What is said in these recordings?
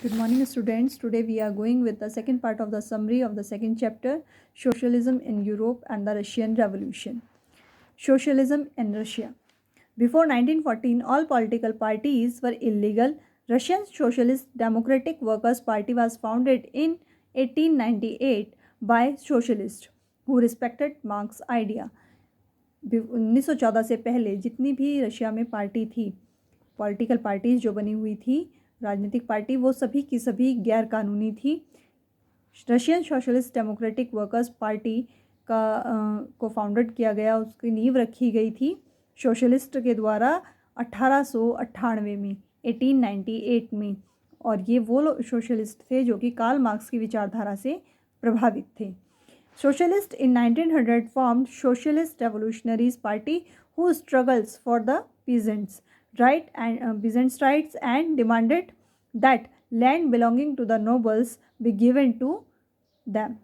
Good morning, students. Today we are going with the second part of the summary of the second chapter, Socialism in Europe and the Russian Revolution. Socialism in Russia. Before 1914, all political parties were illegal. Russian Socialist Democratic Workers' Party was founded in 1898 by socialists who respected Marx's idea. 1914 से पहले जितनी भी Russia में party थी, political parties जो बनी हुई थी, राजनीतिक पार्टी, वो सभी की सभी गैर कानूनी थी। Russian socialist democratic workers party को फाउंडेड किया गया, उसकी नींव रखी गई थी सोशलिस्ट के द्वारा 1898 में, 1898 में। और ये वो लोग सोशलिस्ट थे जो कि कार्ल मार्क्स की विचारधारा से प्रभावित थे। Socialists in 1900 formed Socialist Revolutionaries Party who struggles for the peasants' rights and demanded that land belonging to the nobles be given to them.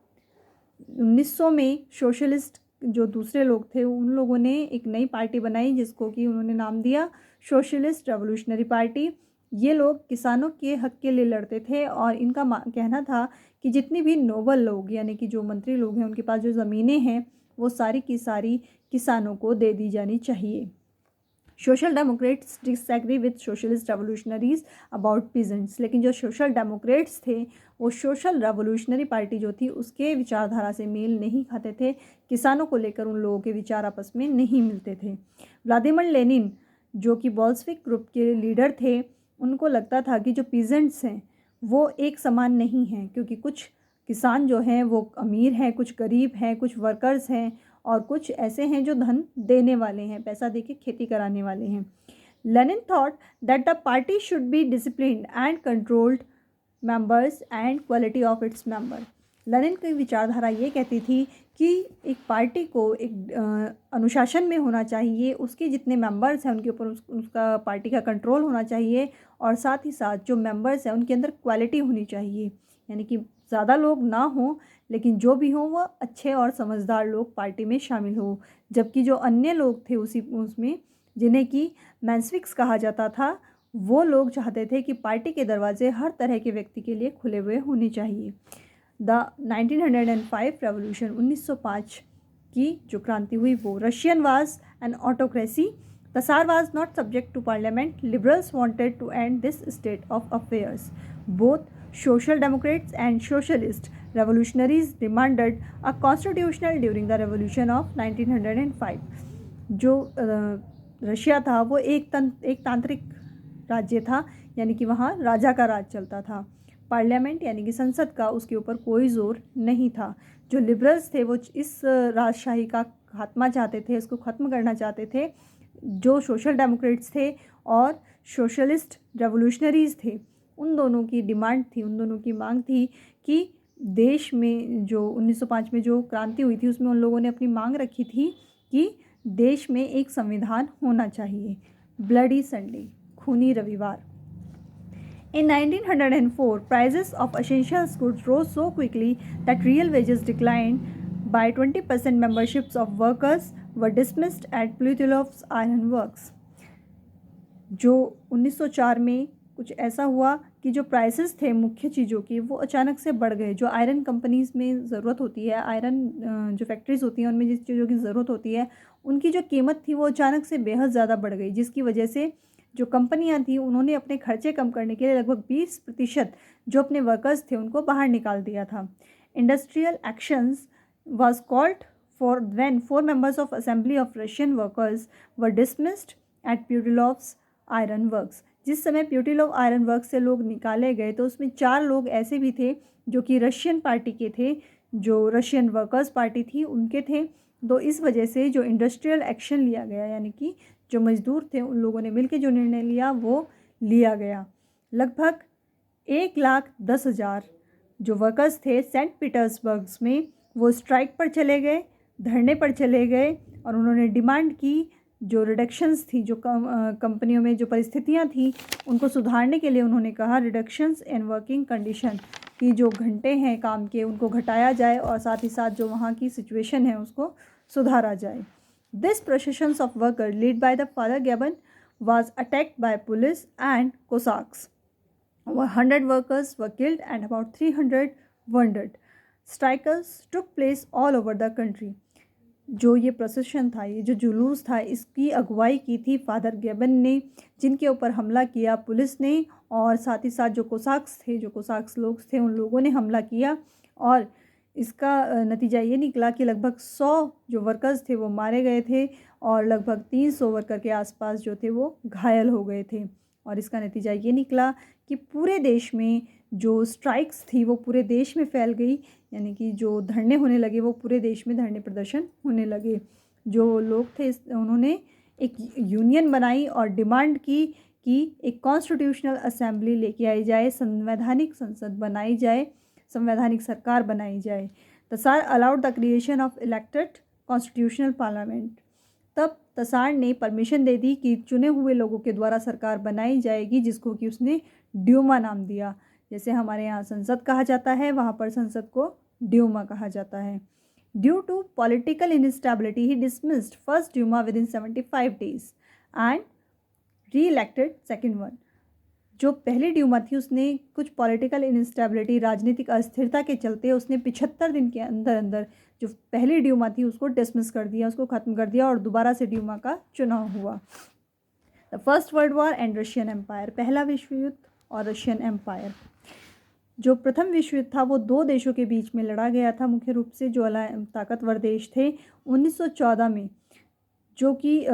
1900 में सोशलिस्ट जो दूसरे लोग थे उन लोगों ने एक नई पार्टी बनाई जिसको कि उन्होंने नाम दिया सोशलिस्ट रेवोल्यूशनरी पार्टी। ये लोग किसानों के हक के लिए लड़ते थे और इनका कहना था कि जितनी भी नोबल लोग यानी कि जो मंत्री लोग हैं उनके पास जो ज़मीनें हैं वो सारी की सारी किसानों को दे दी जानी चाहिए। Social Democrats disagree with socialist revolutionaries about peasants, लेकिन जो सोशल डेमोक्रेट्स थे वो सोशल रेवोल्यूशनरी पार्टी जो थी उसके विचारधारा से मेल नहीं खाते थे। किसानों को लेकर उन लोगों के विचार आपस में नहीं मिलते थे। व्लादिमीर लेनिन जो कि बोल्शेविक ग्रुप के लीडर थे, उनको लगता था कि जो पीजेंट्स हैं वो एक समान नहीं हैं, क्योंकि कुछ किसान जो हैं वो अमीर हैं, कुछ गरीब हैं, कुछ वर्कर्स हैं और कुछ ऐसे हैं जो धन देने वाले हैं, पैसा देके खेती कराने वाले हैं। Lenin thought that the party should be disciplined and controlled members and quality of its member. Lenin की विचारधारा ये कहती थी कि एक पार्टी को एक अनुशासन में होना चाहिए, उसके जितने मेंबर्स हैं उनके ऊपर उसका पार्टी का कंट्रोल होना चाहिए और साथ ही साथ जो मेंबर्स हैं उनके अंदर क्वालिटी होनी चाहिए, यानी कि ज़्यादा लोग ना हों लेकिन जो भी हों वो अच्छे और समझदार लोग पार्टी में शामिल हो। जबकि जो अन्य लोग थे उसमें जिन्हें कि मेंशेविक्स कहा जाता था, वो लोग चाहते थे कि पार्टी के दरवाजे हर तरह के व्यक्ति के लिए खुले हुए होने चाहिए। द 1905 रेवोल्यूशन 1905 की जो क्रांति हुई वो Russian was an autocracy. The tsar was not subject to parliament. Liberals wanted to end this state of affairs. Both social democrats and socialist revolutionaries demanded a constitutional during the revolution of 1905। जो Russia था वो एक तांत्रिक राज्य था, यानी कि वहाँ राजा का राज चलता था। पार्लियामेंट यानी कि संसद का उसके ऊपर कोई जोर नहीं था। जो लिबरल्स थे वो इस राजशाही का खात्मा चाहते थे, इसको ख़त्म करना चाहते थे। जो सोशल डेमोक्रेट्स थे और सोशलिस्ट रेवोल्यूशनरीज़ थे, उन दोनों की डिमांड थी, उन दोनों की मांग थी कि देश में जो 1905 में जो क्रांति हुई थी उसमें उन लोगों ने अपनी मांग रखी थी कि देश में एक संविधान होना चाहिए। ब्लडी संडे, खूनी रविवार। In 1904, prices of essential goods rose so quickly that real wages declined by 20%. Memberships of workers were dismissed at Plutolov's Iron Works। जो 1904 में कुछ ऐसा हुआ कि जो प्राइसेस थे मुख्य चीज़ों की वो अचानक से बढ़ गए। जो आयरन कंपनीज़ में ज़रूरत होती है, आयरन जो फैक्ट्रीज़ होती हैं उनमें जिस चीज़ों की ज़रूरत होती है उनकी जो कीमत थी वो अचानक से बेहद ज़्यादा बढ़ गई, जिसकी वजह से जो कंपनियां थी उन्होंने अपने खर्चे कम करने के लिए लगभग 20% जो अपने वर्कर्स थे उनको बाहर निकाल दिया था। Industrial actions was called for when 4 members of Assembly of Russian Workers were dismissed at Putillov's iron works. जिस समय प्यूटिलोव आयरन वर्क्स से लोग निकाले गए तो उसमें 4 लोग ऐसे भी थे जो कि रशियन पार्टी के थे, जो रशियन वर्कर्स पार्टी थी उनके थे। तो इस वजह से जो इंडस्ट्रियल एक्शन लिया गया, यानी कि जो मजदूर थे उन लोगों ने मिलकर जो निर्णय लिया वो लिया गया। लगभग 1,10,000 जो वर्कर्स थे सेंट पीटर्सबर्ग में वो स्ट्राइक पर चले गए, धरने पर चले गए और उन्होंने डिमांड की जो रिडक्शंस थी, जो कंपनियों में जो परिस्थितियां थी उनको सुधारने के लिए उन्होंने कहा रिडक्शंस इन वर्किंग कंडीशन, कि जो घंटे हैं काम के उनको घटाया जाए और साथ ही साथ जो वहाँ की सिचुएशन है उसको सुधारा जाए। This processions of worker lead by the father Gabon was attacked by police and Cossacks। 100 workers were killed and about 300 wounded. Strikers took place all over the country. जो ये प्रोसेशन था, ये जो जुलूस था, इसकी अगुवाई की थी फादर गेबन ने, जिनके ऊपर हमला किया पुलिस ने, और साथ ही साथ जो कोसाक्स लोग थे उन लोगों ने हमला किया। और इसका नतीजा ये निकला कि लगभग 100 जो वर्कर्स थे वो मारे गए थे और लगभग 300 वर्कर के आसपास जो थे वो घायल हो गए थे। और इसका नतीजा ये निकला कि पूरे देश में जो स्ट्राइक्स थी वो पूरे देश में फैल गई, यानी कि जो धरने होने लगे वो पूरे देश में धरने प्रदर्शन होने लगे। जो लोग थे उन्होंने एक यूनियन बनाई और डिमांड की कि एक कॉन्स्टिट्यूशनल असेंबली लेके आई जाए, संवैधानिक संसद बनाई जाए, संवैधानिक सरकार बनाई जाए। Tasar allowed the creation of elected constitutional parliament. तब तसार ने परमिशन दे दी कि चुने हुए लोगों के द्वारा सरकार बनाई जाएगी, जिसको कि उसने ड्यूमा नाम दिया। जैसे हमारे यहाँ संसद कहा जाता है, वहाँ पर संसद को ड्यूमा कहा जाता है। Due to political instability he dismissed first Duma within 75 days and reelected second one. जो पहली ड्यूमा थी उसने कुछ पॉलिटिकल इनस्टेबिलिटी, राजनीतिक अस्थिरता के चलते उसने 75 दिन के अंदर अंदर जो पहली ड्यूमा थी उसको डिसमिस कर दिया, उसको ख़त्म कर दिया और दोबारा से ड्यूमा का चुनाव हुआ। The first world war and Russian empire, पहला विश्व युद्ध और रशियन एम्पायर। जो प्रथम विश्व युद्ध था वो 2 देशों के बीच में लड़ा गया था, मुख्य रूप से जो ताकतवर देश थे। 1914 में, जो कि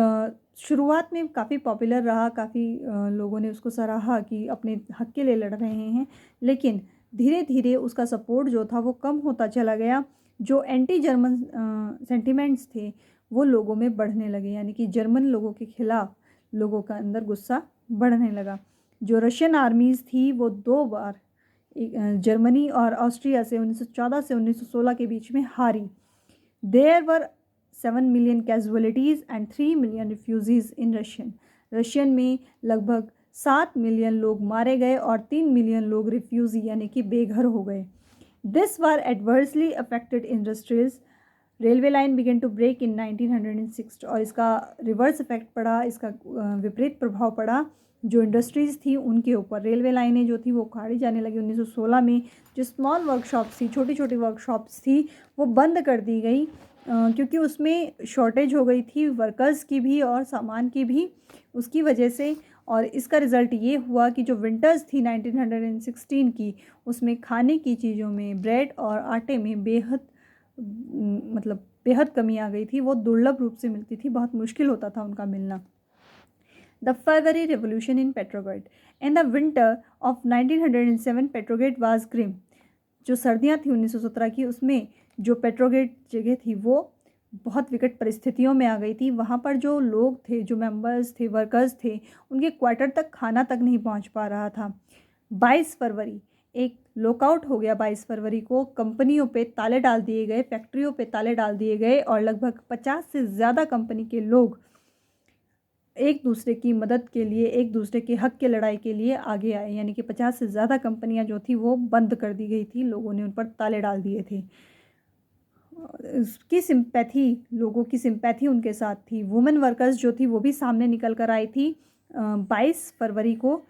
शुरुआत में काफ़ी पॉपुलर रहा, काफ़ी लोगों ने उसको सराहा कि अपने हक के लिए लड़ रहे हैं, लेकिन धीरे धीरे उसका सपोर्ट जो था वो कम होता चला गया। जो एंटी जर्मन सेंटिमेंट्स थे वो लोगों में बढ़ने लगे, यानी कि जर्मन लोगों के खिलाफ लोगों का अंदर गुस्सा बढ़ने लगा। जो रशियन आर्मीज़ थी वो 2 बार जर्मनी और ऑस्ट्रिया से 1914 से 1916 के बीच में हारी। There were 7 million casualties and 3 million refugees in Russian में लगभग 7 मिलियन लोग मारे गए और 3 मिलियन लोग रिफ्यूज़ी यानी कि बेघर हो गए। This war adversely affected industries, railway line began to break in 1906। और इसका रिवर्स इफेक्ट पड़ा, इसका विपरीत प्रभाव पड़ा जो इंडस्ट्रीज़ थी उनके ऊपर। रेलवे लाइनें जो थी वो उखाड़ी जाने लगी 1916 में। जो स्मॉल वर्कशॉप्स थी, छोटी छोटी वर्कशॉप्स थी, वो बंद कर दी गई क्योंकि उसमें शॉर्टेज हो गई थी वर्कर्स की भी और सामान की भी, उसकी वजह से। और इसका रिज़ल्ट ये हुआ कि जो विंटर्स थी 1916 की, उसमें खाने की चीज़ों में, ब्रेड और आटे में बेहद कमी आ गई थी। वो दुर्लभ रूप से मिलती थी, बहुत मुश्किल होता था उनका मिलना। The February revolution in Petrograd. In the winter of 1907 Petrograd was grim. जो सर्दियाँ थी 1917 की, उसमें जो पेट्रोग्रेड जगह थी वो बहुत विकट परिस्थितियों में आ गई थी। वहाँ पर जो लोग थे, जो मेंबर्स थे, वर्कर्स थे, उनके क्वार्टर तक खाना तक नहीं पहुँच पा रहा था। 22 फरवरी एक लॉकआउट हो गया। 22 फरवरी को कंपनियों पे ताले डाल दिए गए, फैक्ट्रियों पे ताले डाल दिए गए और लगभग 50 से ज़्यादा कंपनी के लोग एक दूसरे की मदद के लिए, एक दूसरे के हक के लड़ाई के लिए आगे आए। यानी कि 50 से ज़्यादा कंपनियां जो थी वो बंद कर दी गई थी, लोगों ने उन पर ताले डाल दिए थे। उसकी सिंपैथी, लोगों की सिंपैथी उनके साथ थी। वुमेन वर्कर्स जो थी वो भी सामने निकल कर आई थी 22 फरवरी को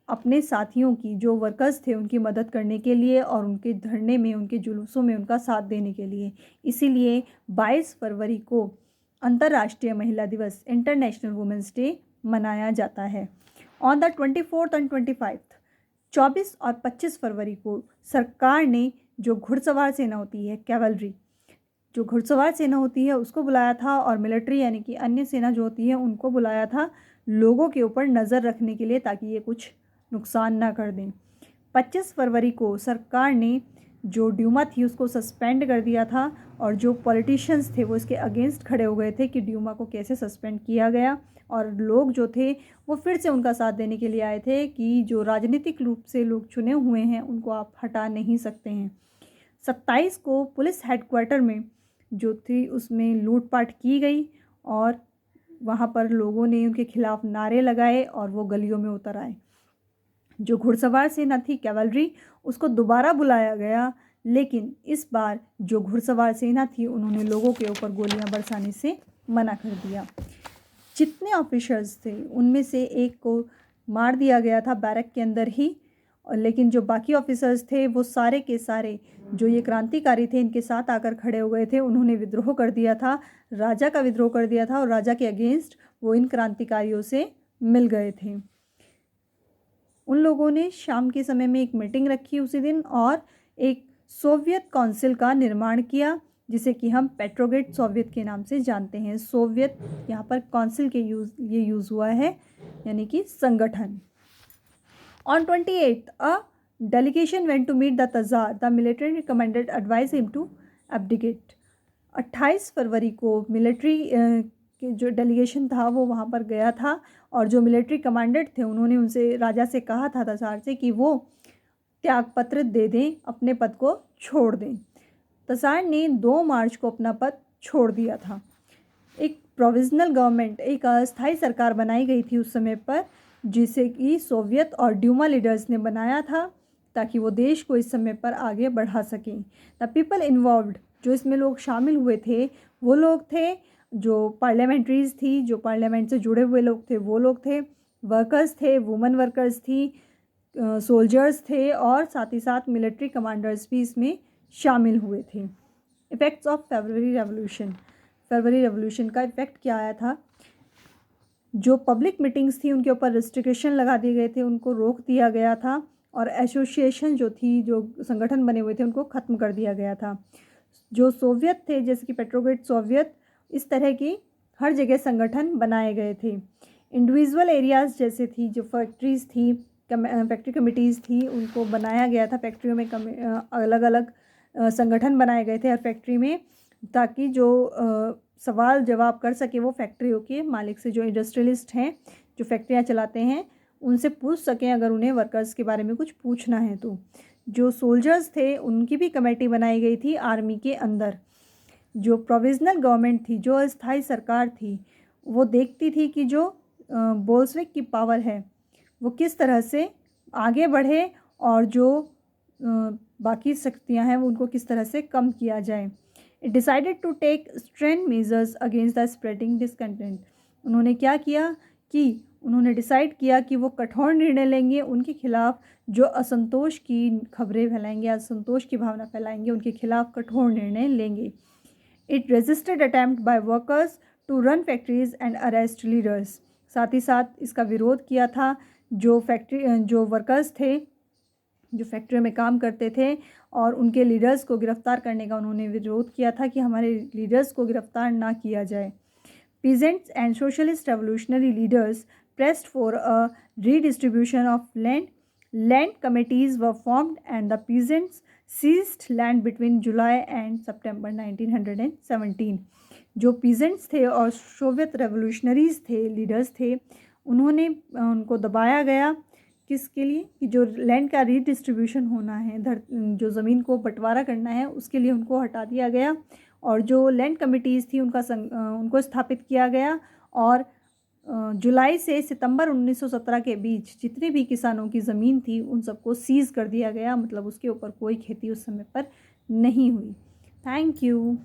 अपने साथियों की, जो वर्कर्स थे उनकी मदद करने के लिए और उनके धरने में, उनके जुलूसों में उनका साथ देने के लिए। इसीलिए 22 फरवरी को अंतर्राष्ट्रीय महिला दिवस, इंटरनेशनल वुमेंस डे मनाया जाता है। ऑन द 24th एंड 25, 24 और 25 फरवरी को सरकार ने जो घुड़सवार सेना होती है, कैवलरी, जो घुड़सवार सेना होती है उसको बुलाया था, और मिलिट्री यानी कि अन्य सेना जो होती है उनको बुलाया था लोगों के ऊपर नज़र रखने के लिए, ताकि ये कुछ नुकसान ना कर दें। 25 फरवरी को सरकार ने जो ड्यूमा थी उसको सस्पेंड कर दिया था, और जो पॉलिटिशियंस थे वो इसके अगेंस्ट खड़े हो गए थे कि ड्यूमा को कैसे सस्पेंड किया गया। और लोग जो थे वो फिर से उनका साथ देने के लिए आए थे कि जो राजनीतिक रूप से लोग चुने हुए हैं उनको आप हटा नहीं सकते हैं। 27 को पुलिस हेडक्वार्टर में जो थी उसमें लूटपाट की गई और वहाँ पर लोगों ने उनके खिलाफ नारे लगाए और वो गलियों में उतर आए। जो घुड़सवार सेना थी, कैवलरी, उसको दोबारा बुलाया गया, लेकिन इस बार जो घुड़सवार सेना थी उन्होंने लोगों के ऊपर गोलियां बरसाने से मना कर दिया। जितने ऑफिसर्स थे उनमें से एक को मार दिया गया था बैरक के अंदर ही, लेकिन जो बाकी ऑफिसर्स थे वो सारे के सारे जो ये क्रांतिकारी थे इनके साथ आकर खड़े हो गए थे। उन्होंने विद्रोह कर दिया था, राजा का विद्रोह कर दिया था और राजा के अगेंस्ट वो इन क्रांतिकारियों से मिल गए थे। उन लोगों ने शाम के समय में एक मीटिंग रखी उसी दिन और एक सोवियत काउंसिल का निर्माण किया, जिसे कि हम पेट्रोग्रेड सोवियत के नाम से जानते हैं। सोवियत यहाँ पर काउंसिल के यूज़ हुआ है, यानी कि संगठन। On 28th, a delegation went to meet the Tsar. The military commandant advised him to abdicate. 28 फरवरी को मिलिट्री जो डेलीगेशन था वो वहाँ पर गया था और जो मिलिट्री कमांडेंट थे उन्होंने उनसे राजा से कहा था तसार से कि वो त्यागपत्र दे दें, अपने पद को छोड़ दें। तसार ने 2 मार्च को अपना पद छोड़ दिया था। एक प्रोविजनल गवर्नमेंट, एक अस्थायी सरकार बनाई गई थी उस समय पर, जिसे कि सोवियत और ड्यूमा लीडर्स ने बनाया था ताकि वो देश को इस समय पर आगे बढ़ा सकें। द पीपल इन्वॉल्व्ड, जो इसमें लोग शामिल हुए थे वो लोग थे जो पार्लियामेंट्रीज थी, जो पार्लियामेंट से जुड़े हुए लोग थे वो लोग थे, वर्कर्स थे, वुमेन वर्कर्स थी, सोल्जर्स थे और साथ ही साथ मिलिट्री कमांडर्स भी इसमें शामिल हुए थे। Effects of February revolution. February revolution का इफ़ेक्ट क्या आया था? जो पब्लिक मीटिंग्स थी उनके ऊपर रिस्ट्रिक्शन लगा दिए गए थे, उनको रोक दिया गया था और एसोसिएशन जो थी, जो संगठन बने हुए थे उनको ख़त्म कर दिया गया था। जो सोवियत थे जैसे कि पेट्रोग्रेड सोवियत, इस तरह की हर जगह संगठन बनाए गए थे। इंडिविजुअल एरियाज़ जैसे थी, जो फैक्ट्रीज़ थी, फैक्ट्री कमिटीज़ थी, उनको बनाया गया था। फैक्ट्रियों में अलग अलग संगठन बनाए गए थे हर फैक्ट्री में, ताकि जो सवाल जवाब कर सके वो फैक्ट्रियों के मालिक से, जो इंडस्ट्रियलिस्ट हैं, जो फैक्ट्रियाँ चलाते हैं, उनसे पूछ सकें अगर उन्हें वर्कर्स के बारे में कुछ पूछना है तो। जो सोल्जर्स थे उनकी भी कमेटी बनाई गई थी आर्मी के अंदर। जो प्रोविजनल गवर्नमेंट थी, जो अस्थायी सरकार थी, वो देखती थी कि जो बोल्शेविक की पावर है वो किस तरह से आगे बढ़े और जो बाकी शक्तियाँ हैं वो उनको किस तरह से कम किया जाए। It decided to take stern measures against the spreading discontent. उन्होंने क्या किया कि उन्होंने डिसाइड किया कि वो कठोर निर्णय लेंगे उनके खिलाफ जो असंतोष की खबरें फैलाएंगे, असंतोष की भावना फैलाएंगे, उनके खिलाफ कठोर निर्णय लेंगे। It resisted attempt by workers to run factories and arrest leaders. साथ ही साथ इसका विरोध किया था जो वर्कर्स थे, जो फैक्ट्री में काम करते थे, और उनके लीडर्स को गिरफ्तार करने का उन्होंने विरोध किया था कि हमारे लीडर्स को गिरफ्तार ना किया जाए। Peasants and socialist revolutionary leaders pressed for a redistribution of land. Land committees were formed and the peasants seized land between July and September 1917। जो पीजेंट्स थे और सोवियत रेवोल्यूशनरीज थे, लीडर्स थे, उन्होंने उनको दबाया गया। किसके लिए? कि जो लैंड का रीडिस्ट्रीब्यूशन होना है, जो ज़मीन को बंटवारा करना है, उसके लिए उनको हटा दिया गया और जो लैंड कमिटीज़ थी उनको स्थापित किया गया। और जुलाई से सितंबर 1917 के बीच जितने भी किसानों की ज़मीन थी उन सबको सीज़ कर दिया गया, मतलब उसके ऊपर कोई खेती उस समय पर नहीं हुई। Thank you.